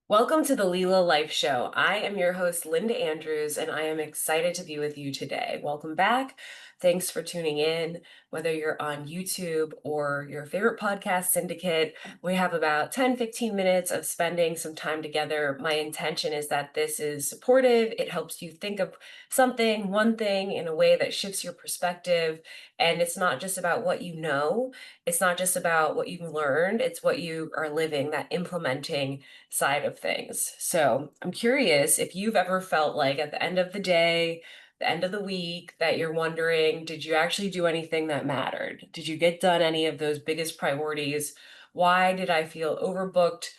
Welcome to the Leela Life Show. I am your host, Linda Andrews, and I am excited to be with you today. Welcome back. Thanks for tuning in. Whether you're on YouTube or your favorite podcast syndicate, we have about 10, 15 minutes of spending some time together. My intention is that this is supportive. It helps you think of something, one thing, in a way that shifts your perspective. And it's not just about what you know, it's not just about what you've learned, it's what you are living, that implementing side of things. So I'm curious if you've ever felt like at the end of the day, the end of the week, that you're wondering, did you actually do anything that mattered? Did you get done any of those biggest priorities? Why did I feel overbooked?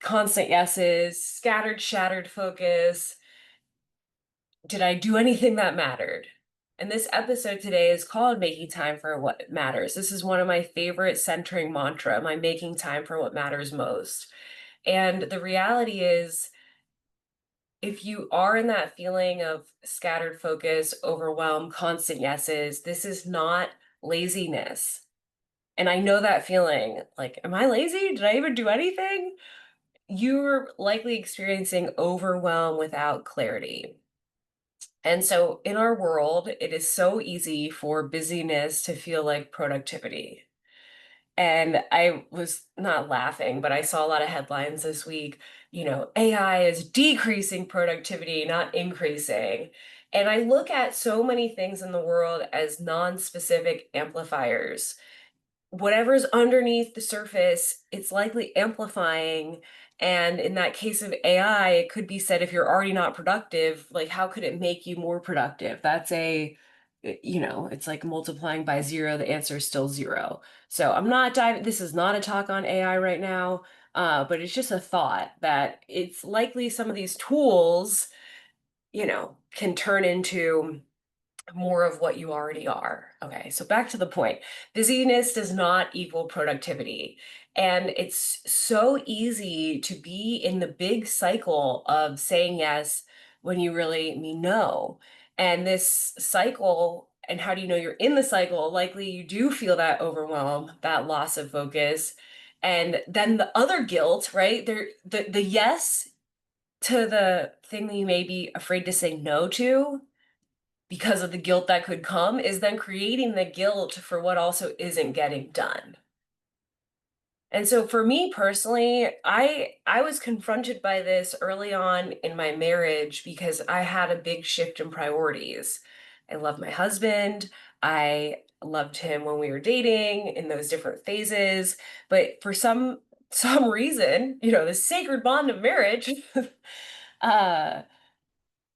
Constant yeses, scattered, shattered focus. Did I do anything that mattered? And this episode today is called Making Time for What Matters. This is one of my favorite centering mantra, my making time for what matters most. And the reality is, if you are in that feeling of scattered focus, overwhelm, constant yeses, this is not laziness. And I know that feeling like, am I lazy? Did I even do anything? You're likely experiencing overwhelm without clarity. And so in our world, it is so easy for busyness to feel like productivity. And I was not laughing, but I saw a lot of headlines this week. AI is decreasing productivity, not increasing. And I look at so many things in the world as non-specific amplifiers. Whatever's underneath the surface, it's likely amplifying. And in that case of AI, it could be said if you're already not productive, like how could it make you more productive? It's like multiplying by zero, the answer is still zero. So I'm not diving, this is not a talk on AI right now, but it's just a thought that it's likely some of these tools, can turn into more of what you already are. Okay, so back to the point. Busyness does not equal productivity. And it's so easy to be in the big cycle of saying yes when you really mean no. And this cycle, and how do you know you're in the cycle? Likely you do feel that overwhelm, that loss of focus. And then the other guilt, right? The yes to the thing that you may be afraid to say no to because of the guilt that could come is then creating the guilt for what also isn't getting done. And so for me personally, I was confronted by this early on in my marriage because I had a big shift in priorities. I love my husband. I loved him when we were dating in those different phases, but for some reason, the sacred bond of marriage, uh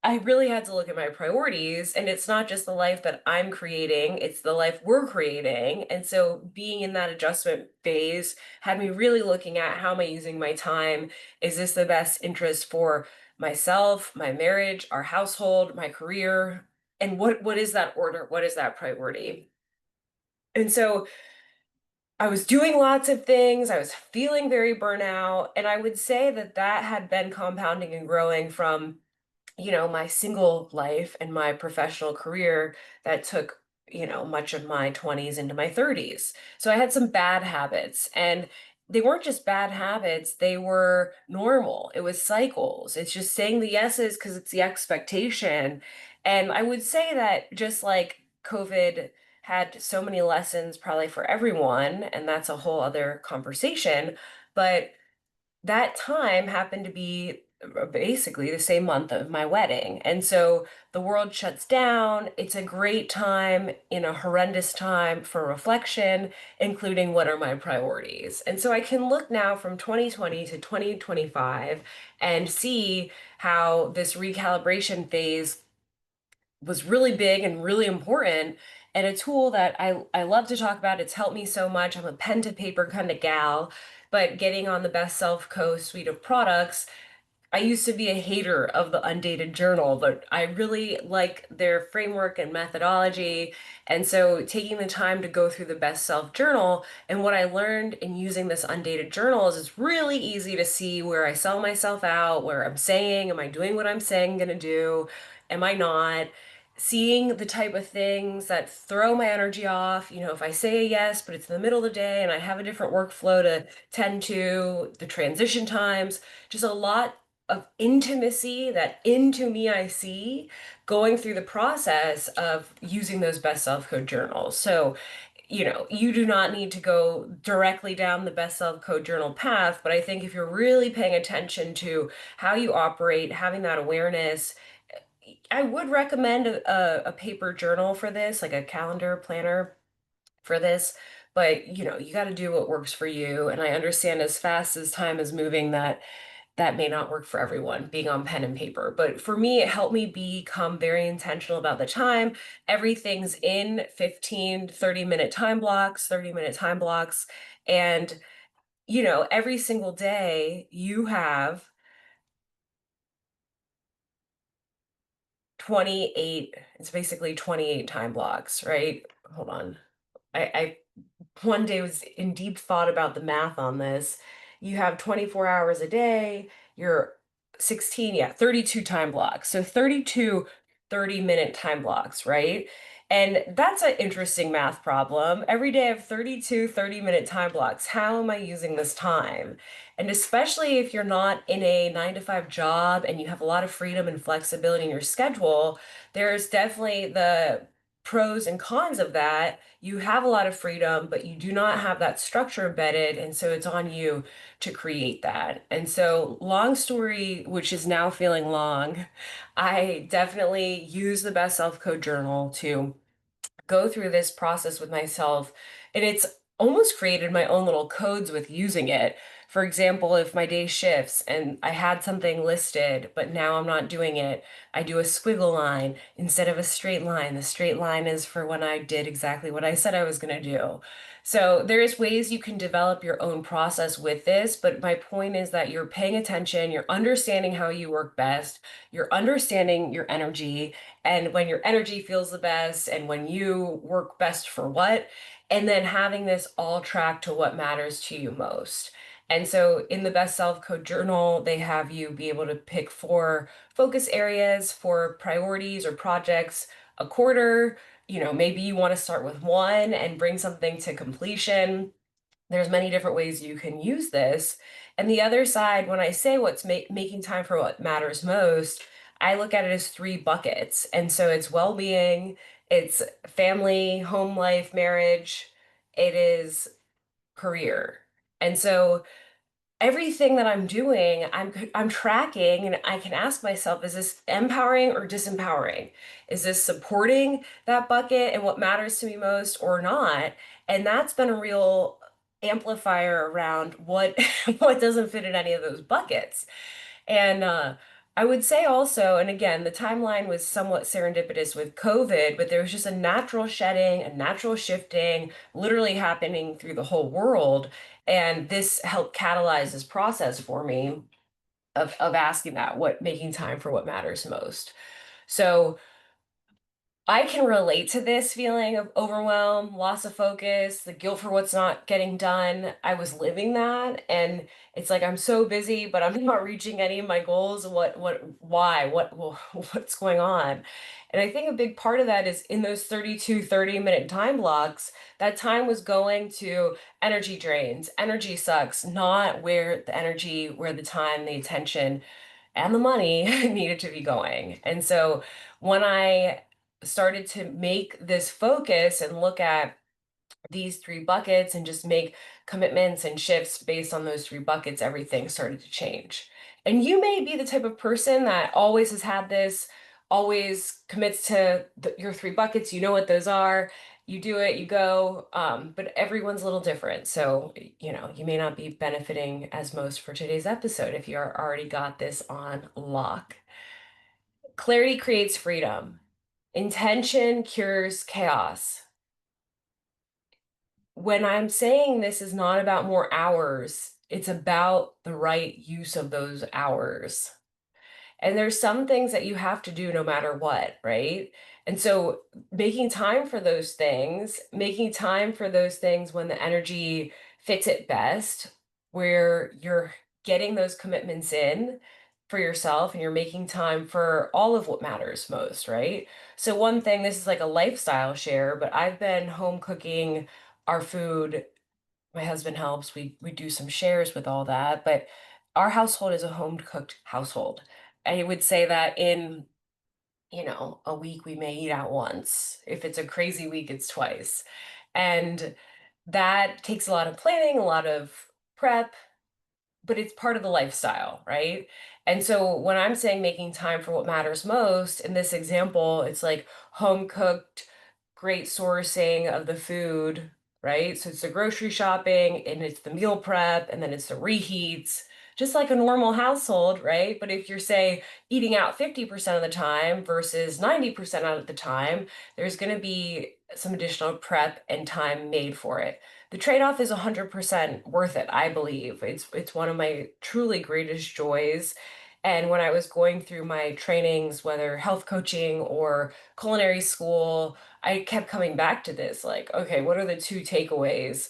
I really had to look at my priorities, and it's not just the life that I'm creating, it's the life we're creating. And so being in that adjustment phase had me really looking at, how am I using my time? Is this the best interest for myself, my marriage, our household, my career? And what is that order? What is that priority? And so I was doing lots of things. I was feeling very burnout. And I would say that that had been compounding and growing from my single life and my professional career that took, much of my 20s into my 30s. So I had some bad habits, and they weren't just bad habits, they were normal. It was cycles. It's just saying the yeses because it's the expectation. And I would say that just like COVID had so many lessons probably for everyone, and that's a whole other conversation, but that time happened to be basically the same month of my wedding. And so the world shuts down. It's a great time in a horrendous time for reflection, including what are my priorities. And so I can look now from 2020 to 2025 and see how this recalibration phase was really big and really important, and a tool that I love to talk about. It's helped me so much. I'm a pen to paper kind of gal, but getting on the Best Self Co suite of products, I used to be a hater of the Undated Journal, but I really like their framework and methodology. And so taking the time to go through the Best Self Journal, and what I learned in using this Undated Journal is it's really easy to see where I sell myself out, where I'm saying, am I doing what I'm saying I'm gonna do? Am I not? seeing the type of things that throw my energy off. If I say a yes, but it's in the middle of the day and I have a different workflow to tend to, the transition times, just a lot of intimacy that into me I see going through the process of using those best self-code journals. So, you do not need to go directly down the best self-code journal path, but I think if you're really paying attention to how you operate, having that awareness, I would recommend a paper journal for this, like a calendar planner for this. But you got to do what works for you. And I understand as fast as time is moving that may not work for everyone, being on pen and paper. But for me, it helped me become very intentional about the time. Everything's in 15, 30-minute time blocks, 30-minute time blocks. And, every single day you have 28, it's basically 28 time blocks, right? Hold on. I one day was in deep thought about the math on this. You have 24 hours a day, you're 16, yeah, 32 time blocks. So 32 30-minute time blocks, right? And that's an interesting math problem. Every day I have 32 30-minute time blocks. How am I using this time? And especially if you're not in a 9 to 5 job and you have a lot of freedom and flexibility in your schedule, there's definitely the pros and cons of that. You have a lot of freedom, but you do not have that structure embedded. And so it's on you to create that. And so, long story, which is now feeling long, I definitely use the Best Self Code Journal to go through this process with myself. And it's almost created my own little codes with using it. For example, if my day shifts and I had something listed, but now I'm not doing it, I do a squiggle line instead of a straight line. The straight line is for when I did exactly what I said I was going to do. So there's ways you can develop your own process with this, but my point is that you're paying attention, you're understanding how you work best, you're understanding your energy, and when your energy feels the best and when you work best for what, and then having this all track to what matters to you most. And so in the Best Self Code Journal, they have you be able to pick 4 focus areas for priorities or projects a quarter. Maybe you want to start with one and bring something to completion. There's many different ways you can use this. And the other side, when I say what's making time for what matters most, I look at it as 3 buckets. And so it's well-being, it's family, home life, marriage, it is career. And so everything that I'm doing, I'm tracking, and I can ask myself, is this empowering or disempowering? Is this supporting that bucket and what matters to me most or not? And that's been a real amplifier around what what doesn't fit in any of those buckets. And I would say also, and again, the timeline was somewhat serendipitous with COVID, but there was just a natural shedding, a natural shifting, literally happening through the whole world. And this helped catalyze this process for me of asking that, what making time for what matters most. So I can relate to this feeling of overwhelm, loss of focus, the guilt for what's not getting done. I was living that, and it's like I'm so busy, but I'm not reaching any of my goals. Why? What's going on? And I think a big part of that is in those 32 30-minute time blocks, that time was going to energy drains, energy sucks, not where the time, the attention, and the money needed to be going. And so when I started to make this focus and look at these 3 buckets and just make commitments and shifts based on those 3 buckets, everything started to change. And you may be the type of person that always has had this, always commits to your 3 buckets. You know what those are. You do it, you go. But everyone's a little different. So, you may not be benefiting as most for today's episode if you already got this on lock. Clarity creates freedom. Intention cures chaos. When I'm saying this is not about more hours, it's about the right use of those hours. And there's some things that you have to do no matter what, right? And so making time for those things when the energy fits it best, where you're getting those commitments in for yourself and you're making time for all of what matters most, right? So one thing, this is like a lifestyle share, but I've been home cooking our food. My husband helps. We do some shares with all that, but our household is a home cooked household. I would say that in, a week we may eat out once. If it's a crazy week, it's twice. And that takes a lot of planning, a lot of prep, but it's part of the lifestyle, right? And so when I'm saying making time for what matters most, in this example, it's like home cooked, great sourcing of the food, right? So it's the grocery shopping and it's the meal prep and then it's the reheats, just like a normal household, right? But if you're, say, eating out 50% of the time versus 90% out of the time, there's going to be some additional prep and time made for it. The trade-off is 100% worth it, I believe. It's one of my truly greatest joys. And when I was going through my trainings, whether health coaching or culinary school, I kept coming back to this, like, okay, what are the two takeaways?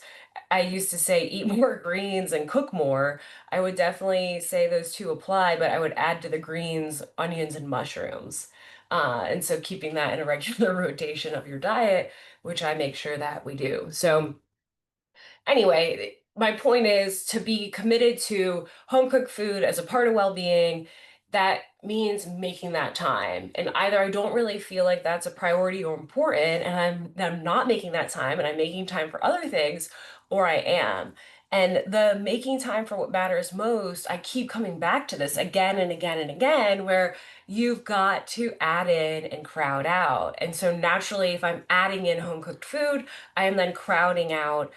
I used to say eat more greens and cook more. I would definitely say those two apply, but I would add to the greens onions and mushrooms. And so keeping that in a regular rotation of your diet, which I make sure that we do. So anyway, my point is to be committed to home cooked food as a part of well-being. That means making that time. And either I don't really feel like that's a priority or important, and I'm not making that time and I'm making time for other things, or I am. And the making time for what matters most, I keep coming back to this again and again and again, where you've got to add in and crowd out. And so naturally, if I'm adding in home cooked food, I am then crowding out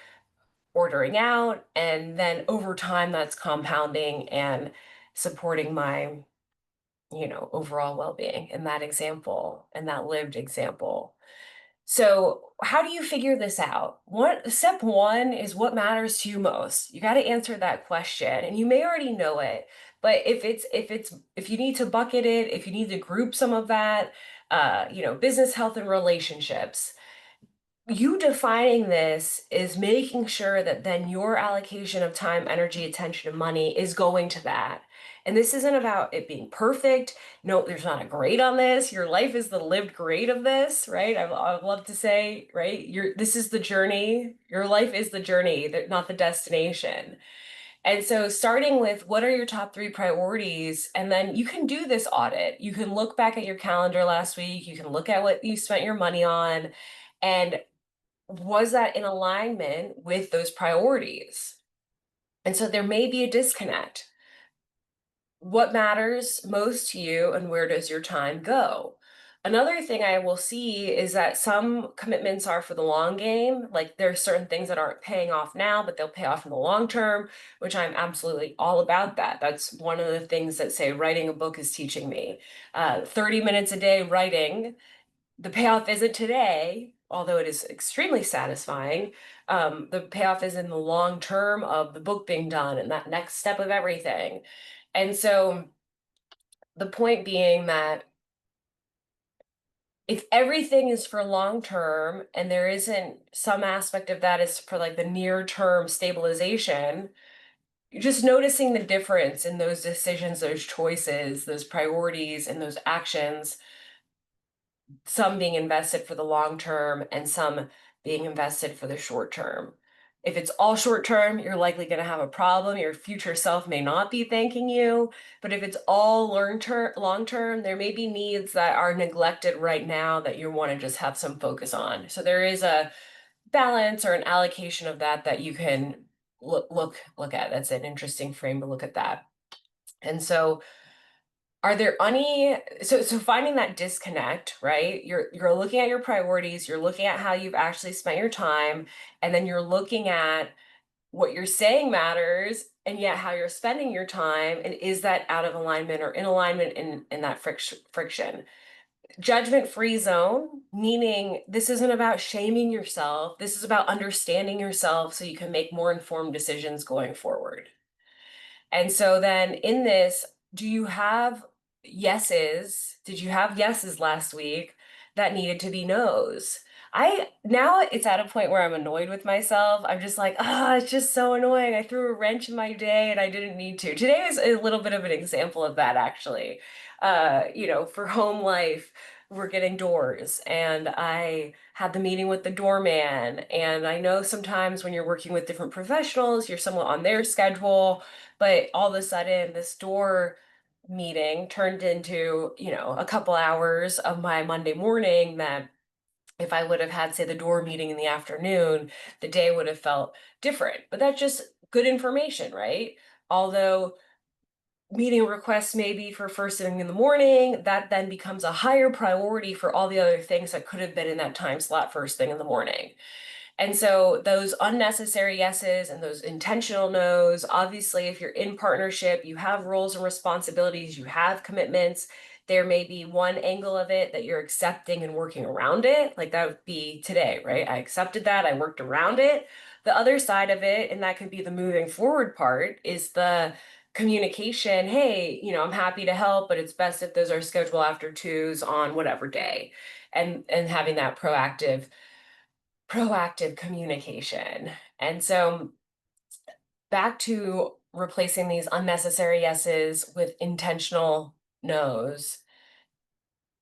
ordering out, and then over time that's compounding and supporting my, overall well-being in that example and that lived example. So how do you figure this out? What step one is what matters to you most? You got to answer that question, and you may already know it, but if you need to bucket it, if you need to group some of that, business, health, and relationships, you defining this is making sure that then your allocation of time, energy, attention, and money is going to that. And this isn't about it being perfect. No, there's not a grade on this. Your life is the lived grade of this, right? I love to say, right? This is the journey. Your life is the journey, not the destination. And so starting with what are your top three priorities, and then you can do this audit. You can look back at your calendar last week. You can look at what you spent your money on, and was that in alignment with those priorities? And so there may be a disconnect. What matters most to you and where does your time go? Another thing I will see is that some commitments are for the long game. Like there are certain things that aren't paying off now, but they'll pay off in the long term, which I'm absolutely all about that. That's one of the things that, say, writing a book is teaching me. 30 minutes a day writing, the payoff isn't today, although it is extremely satisfying. The payoff is in the long term of the book being done and that next step of everything. And so the point being that if everything is for long term and there isn't some aspect of that is for like the near term stabilization, you're just noticing the difference in those decisions, those choices, those priorities, and those actions, some being invested for the long term and some being invested for the short term. If it's all short term, you're likely going to have a problem. Your future self may not be thanking you. But if it's all long term, there may be needs that are neglected right now that you want to just have some focus on. So there is a balance or an allocation of that you can look at. That's an interesting frame to look at that. And so are there any so finding that disconnect, right? You're looking at your priorities, you're looking at how you've actually spent your time, and then you're looking at what you're saying matters and yet how you're spending your time, and is that out of alignment or in alignment in that friction. Judgment-free zone, meaning this isn't about shaming yourself. This is about understanding yourself so you can make more informed decisions going forward. And so then in this, do you have yeses? Did you have yeses last week that needed to be nos? I now it's at a point where I'm annoyed with myself. I'm just like, it's just so annoying. I threw a wrench in my day and I didn't need to. Today is a little bit of an example of that, actually. For home life, we're getting doors, and I had the meeting with the doorman. And I know sometimes when you're working with different professionals, you're somewhat on their schedule, but all of a sudden, this door meeting turned into, a couple hours of my Monday morning that if I would have had, say, the door meeting in the afternoon, the day would have felt different. But that's just good information, right? Although meeting requests maybe for first thing in the morning, that then becomes a higher priority for all the other things that could have been in that time slot first thing in the morning. And so those unnecessary yeses and those intentional nos, obviously, if you're in partnership, you have roles and responsibilities, you have commitments. There may be one angle of it that you're accepting and working around it. Like that would be today, right? I accepted that, I worked around it. The other side of it, and that could be the moving forward part, is the communication. Hey, I'm happy to help, but it's best if those are scheduled after twos on whatever day. And having that proactive communication. And so back to replacing these unnecessary yeses with intentional nos.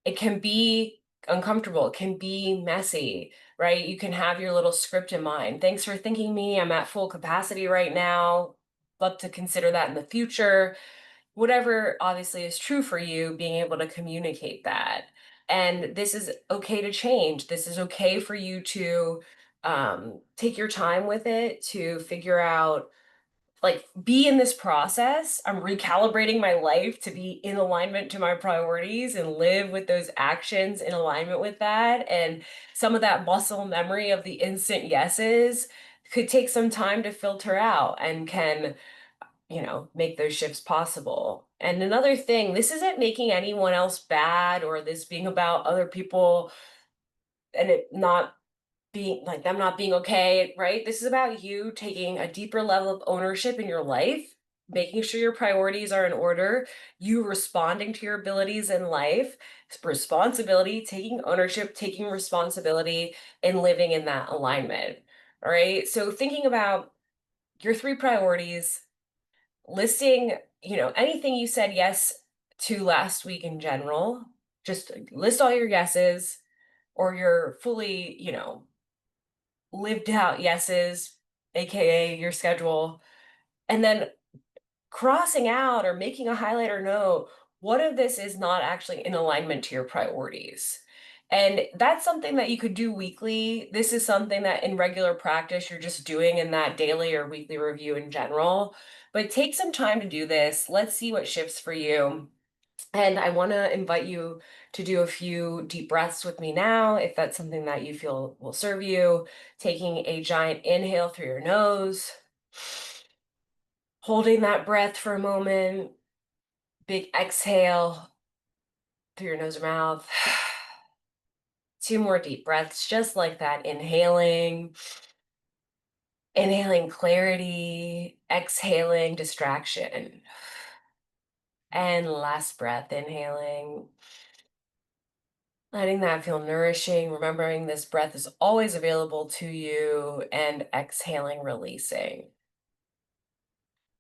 It can be uncomfortable, it can be messy, right? You can have your little script in mind. Thanks for thinking me. I'm at full capacity right now. Love to consider that in the future. Whatever obviously is true for you, being able to communicate that. And this is okay to change. This is okay for you to take your time with it, to figure out, like, be in this process. I'm recalibrating my life to be in alignment to my priorities and live with those actions in alignment with that. And some of that muscle memory of the instant yeses could take some time to filter out and can make those shifts possible. And another thing, this isn't making anyone else bad or this being about other people and it not being like them not being okay, right? This is about you taking a deeper level of ownership in your life, making sure your priorities are in order, you responding to your abilities in life, responsibility, taking ownership, taking responsibility, and living in that alignment. All right. So thinking about your three priorities, listing, anything you said yes to last week in general, just list all your yeses or your fully, lived out yeses, aka your schedule, and then crossing out or making a highlighter note, what of this is not actually in alignment to your priorities? And that's something that you could do weekly. This is something that in regular practice you're just doing in that daily or weekly review in general. But take some time to do this. Let's see what shifts for you. And I want to invite you to do a few deep breaths with me now, if that's something that you feel will serve you. Taking a giant inhale through your nose, holding that breath for a moment, big exhale through your nose or mouth. Two more deep breaths, just like that. Inhaling clarity, exhaling distraction. And last breath, inhaling. Letting that feel nourishing, remembering this breath is always available to you, and exhaling, releasing.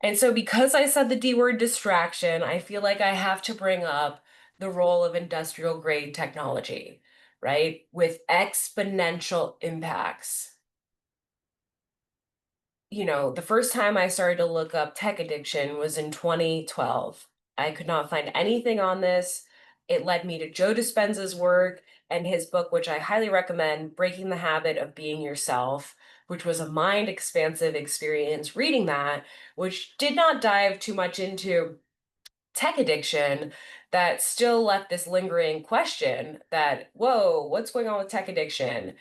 And so, because I said the D word distraction, I feel like I have to bring up the role of industrial grade technology, right? With exponential impacts. The first time I started to look up tech addiction was in 2012. I could not find anything on this. It led me to Joe Dispenza's work and his book, which I highly recommend, Breaking the Habit of Being Yourself, which was a mind expansive experience reading that, which did not dive too much into tech addiction, that still left this lingering question that, whoa, what's going on with tech addiction?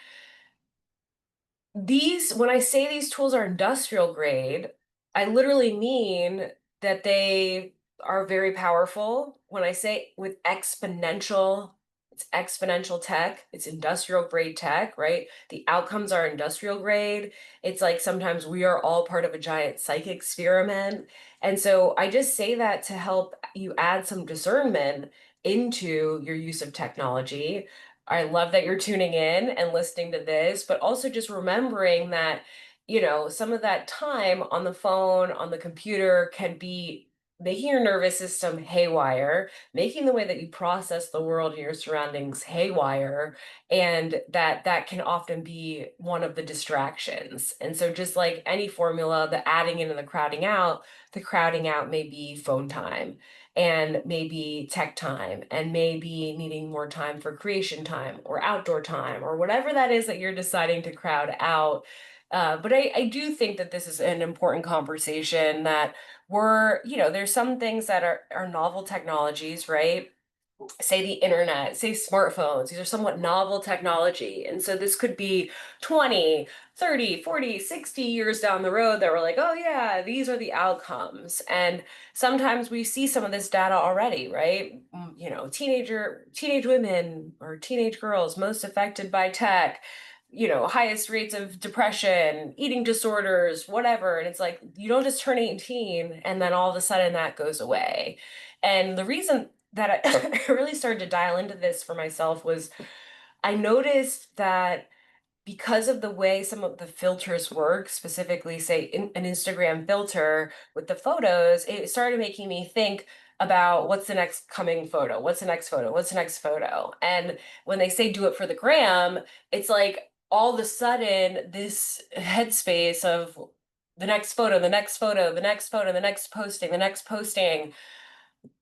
When I say these tools are industrial grade, I literally mean that they are very powerful. When I say with exponential, it's exponential tech, it's industrial grade tech, right? The outcomes are industrial grade. It's like sometimes we are all part of a giant psychic experiment. And so I just say that to help you add some discernment into your use of technology. I love that you're tuning in and listening to this, but also just remembering that, some of that time on the phone, on the computer can be making your nervous system haywire, making the way that you process the world and your surroundings haywire, and that can often be one of the distractions. And so just like any formula, the adding in and the crowding out may be phone time and maybe tech time and maybe needing more time for creation time or outdoor time or whatever that is that you're deciding to crowd out. But I do think that this is an important conversation that there's some things that are novel technologies, right? Say the internet, say smartphones, these are somewhat novel technology. And so this could be 20, 30, 40, 60 years down the road that we're like, oh yeah, these are the outcomes. And sometimes we see some of this data already, right? Teenage women or teenage girls most affected by tech, highest rates of depression, eating disorders, whatever. And it's like, you don't just turn 18 and then all of a sudden that goes away. And the reason that I really started to dial into this for myself was I noticed that because of the way some of the filters work, specifically, say, an Instagram filter with the photos, it started making me think about what's the next coming photo? What's the next photo? What's the next photo? And when they say do it for the gram, it's like all of a sudden this headspace of the next photo, the next photo, the next photo, the next posting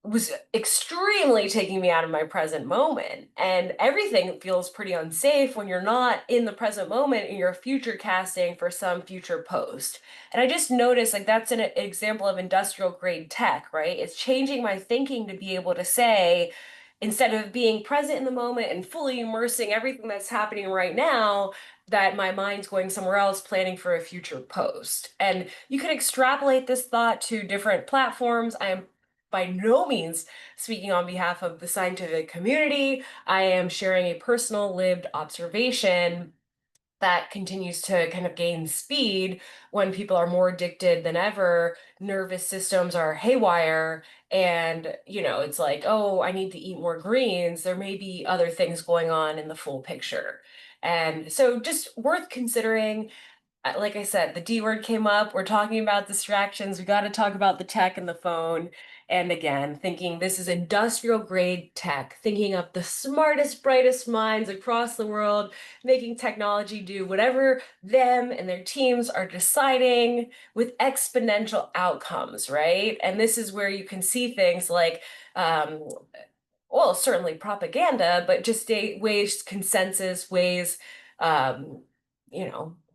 was extremely taking me out of my present moment. And everything feels pretty unsafe when you're not in the present moment and you're future casting for some future post. And I just noticed like that's an example of industrial grade tech, right? It's changing my thinking to be able to say, instead of being present in the moment and fully immersing everything that's happening right now, that my mind's going somewhere else planning for a future post. And you can extrapolate this thought to different platforms. I am by no means speaking on behalf of the scientific community. I am sharing a personal lived observation that continues to kind of gain speed when people are more addicted than ever. Nervous systems are haywire, and it's like, oh, I need to eat more greens. There may be other things going on in the full picture. And so, just worth considering. Like I said, the D word came up. We're talking about distractions. We got to talk about the tech and the phone. And again, thinking this is industrial grade tech, thinking of the smartest, brightest minds across the world, making technology do whatever them and their teams are deciding with exponential outcomes, right? And this is where you can see things like, um, well, certainly propaganda, but just ways, consensus, ways,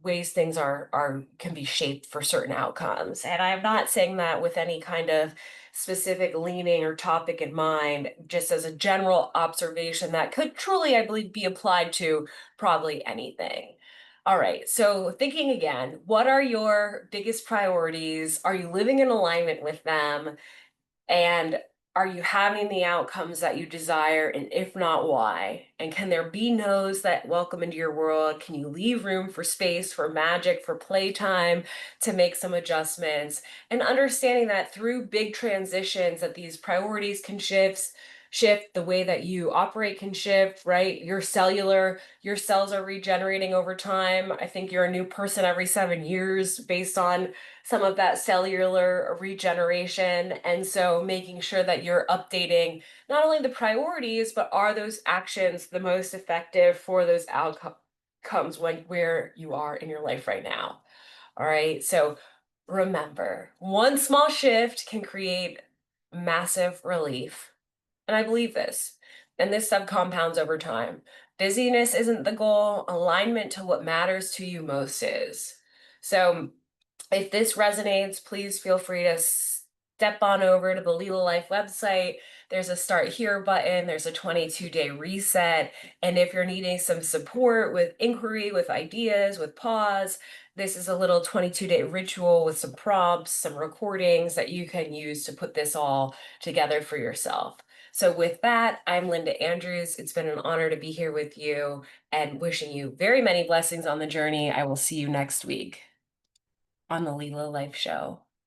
ways things are can be shaped for certain outcomes. And I'm not saying that with any kind of specific leaning or topic in mind, just as a general observation that could truly, I believe, be applied to probably anything. All right, so thinking again, what are your biggest priorities? Are you living in alignment with them? And are you having the outcomes that you desire? And if not, why? And can there be no's that welcome into your world? Can you leave room for space, for magic, for playtime to make some adjustments? And understanding that through big transitions that these priorities can shift, the way that you operate can shift, right? Your cells are regenerating over time. I think you're a new person every 7 years based on some of that cellular regeneration. And so making sure that you're updating not only the priorities, but are those actions the most effective for those outcomes when where you are in your life right now. All right. So remember, one small shift can create massive relief. And I believe this. And this stuff compounds over time. Busyness isn't the goal, alignment to what matters to you most is. So if this resonates, please feel free to step on over to the Leela Life website. There's a start here button, there's a 22-day reset. And if you're needing some support with inquiry, with ideas, with pause, this is a little 22-day ritual with some prompts, some recordings that you can use to put this all together for yourself. So with that, I'm Linda Andrews. It's been an honor to be here with you and wishing you very many blessings on the journey. I will see you next week on the Leela Life Show.